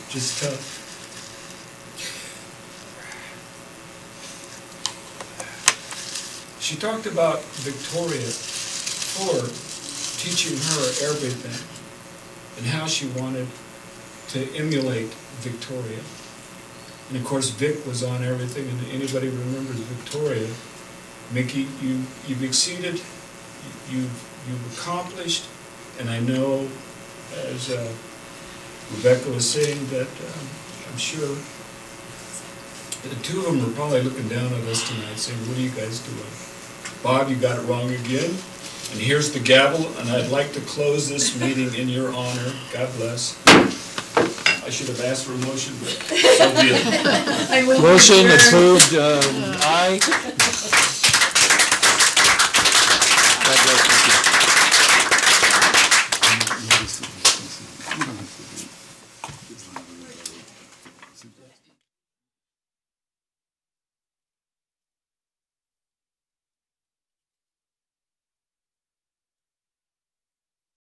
just she talked about Victoria Fuller teaching her everything and how she wanted to emulate Victoria. And of course Vic was on everything, and anybody remembers Victoria. Mickey, you've exceeded, you've accomplished, and I know, as Rebecca was saying, that I'm sure the two of them are probably looking down at us tonight saying, what are you guys doing? Bob, you got it wrong again. And here's the gavel, and I'd like to close this meeting in your honor. God bless. I should have asked for a motion, but so be it. Motion approved. Aye. God bless you.